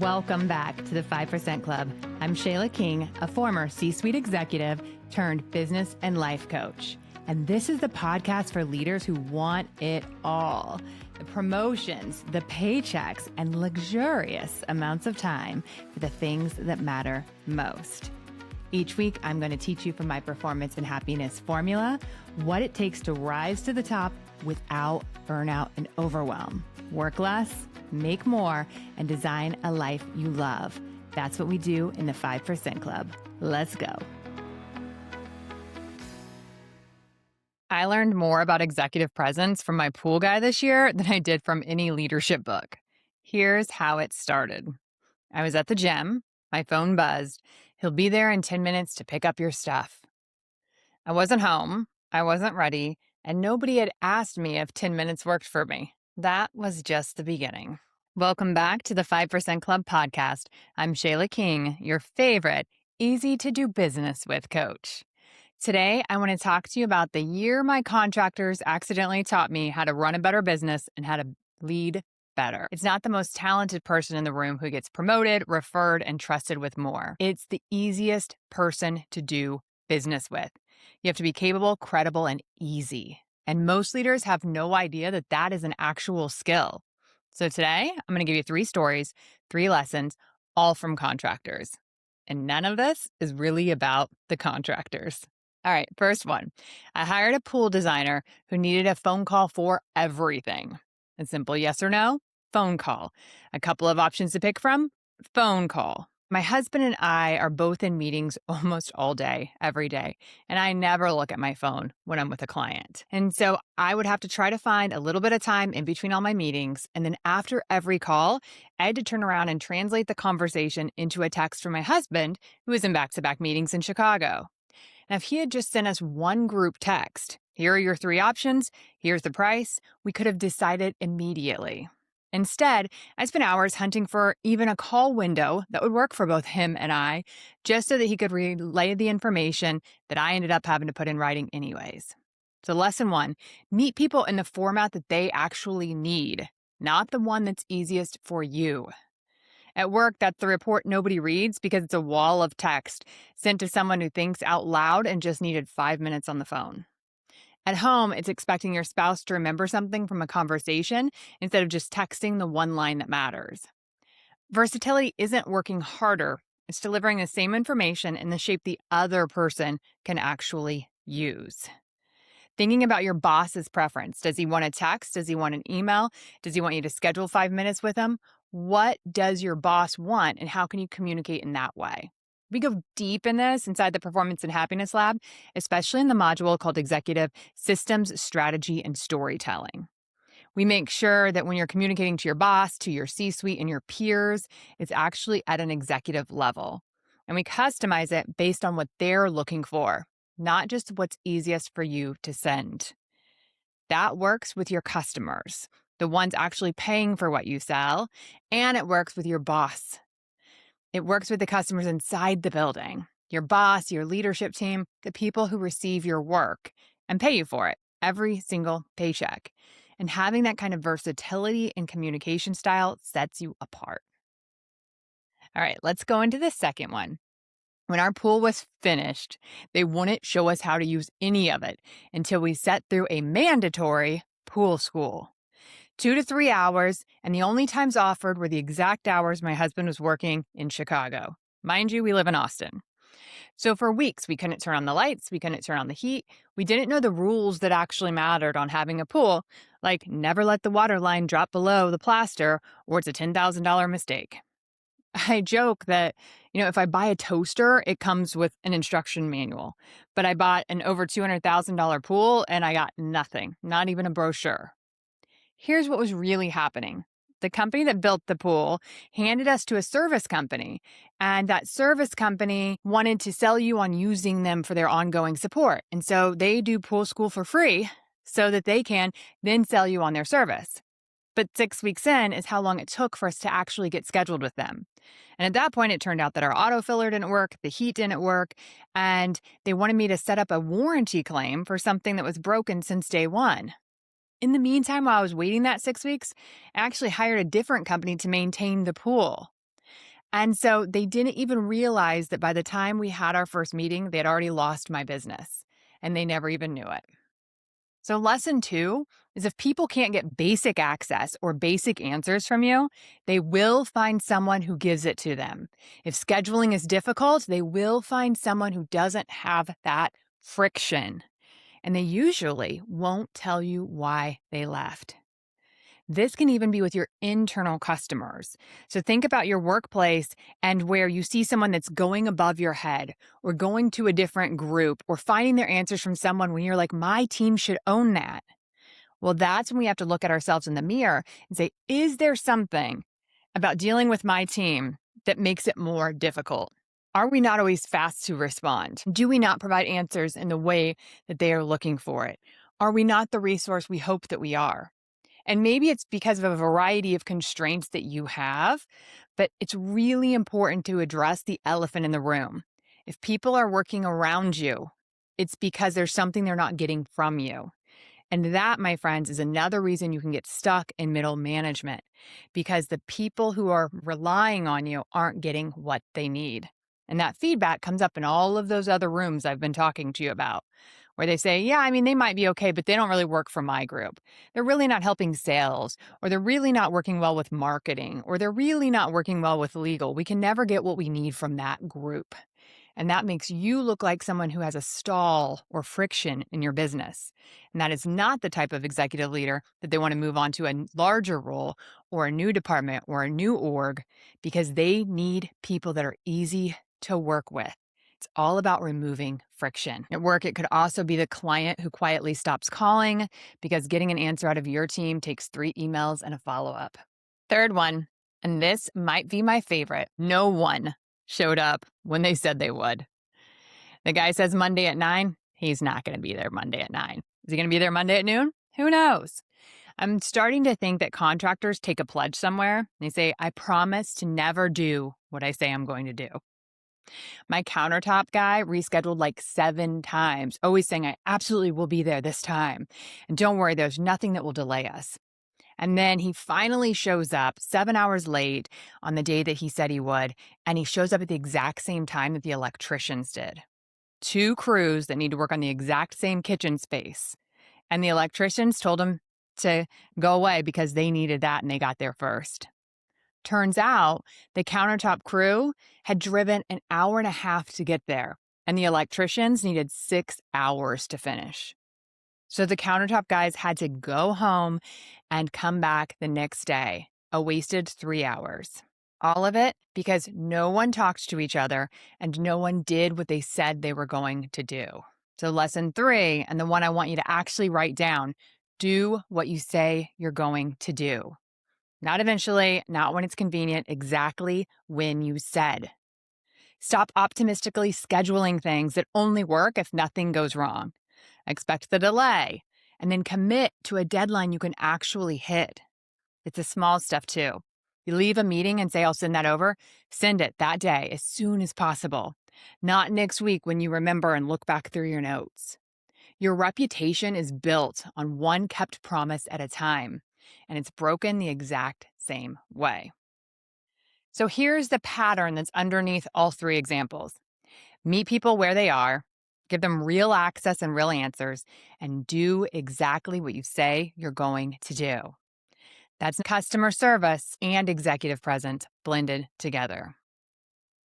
Welcome back to the 5% Club. I'm Shayla King, a former C-suite executive turned business and life coach. And this is the podcast for leaders who want it all. The promotions, the paychecks, and luxurious amounts of time for the things that matter most. Each week, I'm going to teach you from my performance and happiness formula what it takes to rise to the top without burnout and overwhelm. Work less, make more, and design a life you love. That's what we do in the 5% Club. Let's go. I learned more about executive presence from my pool guy this year than I did from any leadership book. Here's how it started. I was at the gym. My phone buzzed. He'll be there in 10 minutes to pick up your stuff. I wasn't home. I wasn't ready. And nobody had asked me if 10 minutes worked for me. That was just the beginning. Welcome back to the 5% Club podcast. I'm Shayla King, your favorite easy to do business with coach. Today, I want to talk to you about the year my contractors accidentally taught me how to run a better business and how to lead better. It's not the most talented person in the room who gets promoted, referred, and trusted with more. It's the easiest person to do business with. You have to be capable, credible, and easy. And most leaders have no idea that that is an actual skill. So today, I'm going to give you 3 stories, 3 lessons, all from contractors. And none of this is really about the contractors. All right, first one. I hired a pool designer who needed a phone call for everything. A simple yes or no, phone call. A couple of options to pick from, phone call. My husband and I are both in meetings almost all day, every day, and I never look at my phone when I'm with a client. And so I would have to try to find a little bit of time in between all my meetings, and then after every call, I had to turn around and translate the conversation into a text from my husband, who was in back-to-back meetings in Chicago. Now, if he had just sent us one group text, here are your 3 options, here's the price, we could have decided immediately. Instead, I spent hours hunting for even a call window that would work for both him and I, just so that he could relay the information that I ended up having to put in writing anyways. So lesson 1, meet people in the format that they actually need, not the one that's easiest for you. At work, that's the report nobody reads because it's a wall of text sent to someone who thinks out loud and just needed 5 minutes on the phone. At home, it's expecting your spouse to remember something from a conversation instead of just texting the one line that matters. Versatility isn't working harder. It's delivering the same information in the shape the other person can actually use. Thinking about your boss's preference. Does he want a text? Does he want an email? Does he want you to schedule 5 minutes with him? What does your boss want, and how can you communicate in that way? We go deep in this inside the Performance and Happiness Lab, especially in the module called Executive Systems, Strategy, and Storytelling. We make sure that when you're communicating to your boss, to your C-suite, and your peers, it's actually at an executive level. And we customize it based on what they're looking for, not just what's easiest for you to send. That works with your customers, the ones actually paying for what you sell, and it works with your boss. It works with the customers inside the building, your boss, your leadership team, the people who receive your work and pay you for it every single paycheck. And having that kind of versatility and communication style sets you apart. All right, let's go into the second one. When our pool was finished, they wouldn't show us how to use any of it until we sat through a mandatory pool school. 2 to 3 hours, and the only times offered were the exact hours my husband was working in Chicago. Mind you, we live in Austin. So for weeks, we couldn't turn on the lights, we couldn't turn on the heat. We didn't know the rules that actually mattered on having a pool, like never let the water line drop below the plaster or it's a $10,000 mistake. I joke that, if I buy a toaster, it comes with an instruction manual. But I bought an over $200,000 pool and I got nothing, not even a brochure. Here's what was really happening. The company that built the pool handed us to a service company, and that service company wanted to sell you on using them for their ongoing support. And so they do pool school for free so that they can then sell you on their service. But 6 weeks in is how long it took for us to actually get scheduled with them. And at that point, it turned out that our auto filler didn't work, the heat didn't work, and they wanted me to set up a warranty claim for something that was broken since day one. In the meantime, while I was waiting that 6 weeks, I actually hired a different company to maintain the pool. And so they didn't even realize that by the time we had our first meeting, they had already lost my business and they never even knew it. So, lesson two is if people can't get basic access or basic answers from you, they will find someone who gives it to them. If scheduling is difficult, they will find someone who doesn't have that friction. And they usually won't tell you why they left. This can even be with your internal customers. So think about your workplace and where you see someone that's going above your head or going to a different group or finding their answers from someone when you're like, my team should own that. Well, that's when we have to look at ourselves in the mirror and say, is there something about dealing with my team that makes it more difficult? Are we not always fast to respond? Do we not provide answers in the way that they are looking for it? Are we not the resource we hope that we are? And maybe it's because of a variety of constraints that you have, but it's really important to address the elephant in the room. If people are working around you, it's because there's something they're not getting from you. And that, my friends, is another reason you can get stuck in middle management because the people who are relying on you aren't getting what they need. And that feedback comes up in all of those other rooms I've been talking to you about, where they say, yeah, I mean, they might be okay, but they don't really work for my group. They're really not helping sales, or they're really not working well with marketing, or they're really not working well with legal. We can never get what we need from that group. And that makes you look like someone who has a stall or friction in your business. And that is not the type of executive leader that they want to move on to a larger role or a new department or a new org because they need people that are easy to work with. It's all about removing friction. At work, it could also be the client who quietly stops calling because getting an answer out of your team takes 3 emails and a follow-up. Third one, and this might be my favorite, no one showed up when they said they would. The guy says Monday at 9. He's not going to be there Monday at 9. Is he going to be there Monday at noon? Who knows? I'm starting to think that contractors take a pledge somewhere. They say, I promise to never do what I say I'm going to do. My countertop guy rescheduled like 7 times, always saying, I absolutely will be there this time. And don't worry, there's nothing that will delay us. And then he finally shows up 7 hours late on the day that he said he would, and he shows up at the exact same time that the electricians did. 2 crews that need to work on the exact same kitchen space. And the electricians told him to go away because they needed that and they got there first. Turns out the countertop crew had driven an hour and a half to get there, and the electricians needed 6 hours to finish. So the countertop guys had to go home and come back the next day, a wasted 3 hours. All of it because no one talked to each other and no one did what they said they were going to do. So lesson 3, and the one I want you to actually write down, do what you say you're going to do. Not eventually, not when it's convenient, exactly when you said. Stop optimistically scheduling things that only work if nothing goes wrong. Expect the delay, and then commit to a deadline you can actually hit. It's the small stuff too. You leave a meeting and say, I'll send that over. Send it that day as soon as possible. Not next week when you remember and look back through your notes. Your reputation is built on one kept promise at a time, and it's broken the exact same way. So here's the pattern that's underneath all 3 examples. Meet people where they are, give them real access and real answers, and do exactly what you say you're going to do. That's customer service and executive presence blended together.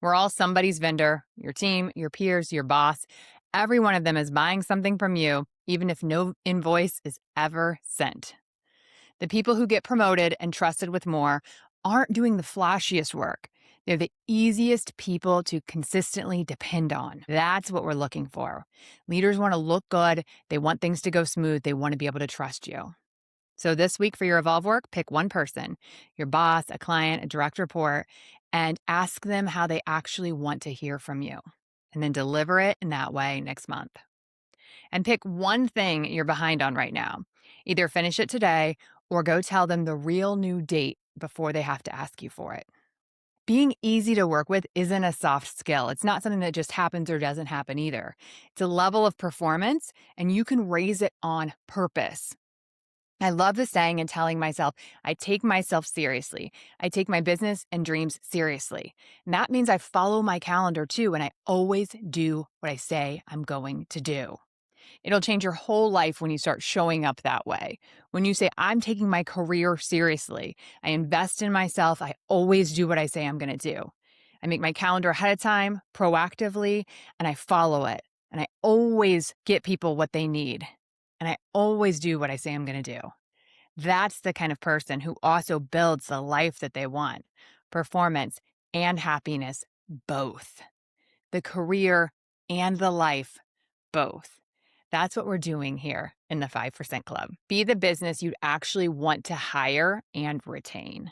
We're all somebody's vendor, your team, your peers, your boss. Every one of them is buying something from you, even if no invoice is ever sent. The people who get promoted and trusted with more aren't doing the flashiest work. They're the easiest people to consistently depend on. That's what we're looking for. Leaders want to look good. They want things to go smooth. They want to be able to trust you. So this week for your Evolve work, pick one person, your boss, a client, a direct report, and ask them how they actually want to hear from you. And then deliver it in that way next month. And pick one thing you're behind on right now. Either finish it today or go tell them the real new date before they have to ask you for it. Being easy to work with isn't a soft skill. It's not something that just happens or doesn't happen either. It's a level of performance, and you can raise it on purpose. I love the saying and telling myself, I take myself seriously. I take my business and dreams seriously. And that means I follow my calendar too, and I always do what I say I'm going to do. It'll change your whole life when you start showing up that way. When you say, I'm taking my career seriously, I invest in myself, I always do what I say I'm going to do. I make my calendar ahead of time, proactively, and I follow it. And I always get people what they need. And I always do what I say I'm going to do. That's the kind of person who also builds the life that they want, performance and happiness, both. The career and the life, both. That's what we're doing here in the 5% Club. Be the business you'd actually want to hire and retain.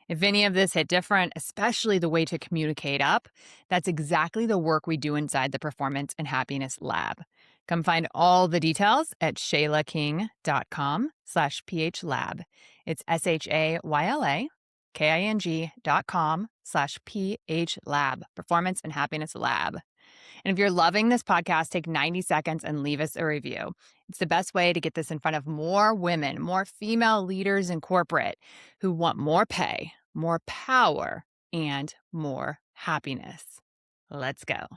If any of this hit different, especially the way to communicate up, that's exactly the work we do inside the Performance and Happiness Lab. Come find all the details at shaylaking.com/phlab. It's SHAYLAKING.com/phlab, Performance and Happiness Lab. And if you're loving this podcast, take 90 seconds and leave us a review. It's the best way to get this in front of more women, more female leaders in corporate who want more pay, more power, and more happiness. Let's go.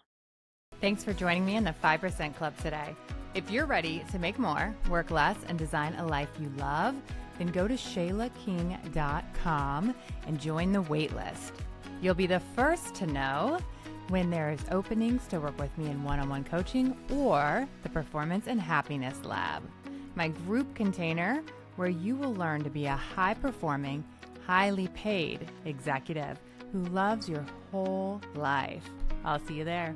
Thanks for joining me in the 5% Club today. If you're ready to make more, work less, and design a life you love, then go to shaylaking.com and join the waitlist. You'll be the first to know when there is openings to work with me in one-on-one coaching or the Performance and Happiness Lab, my group container where you will learn to be a high-performing, highly paid executive who loves your whole life. I'll see you there.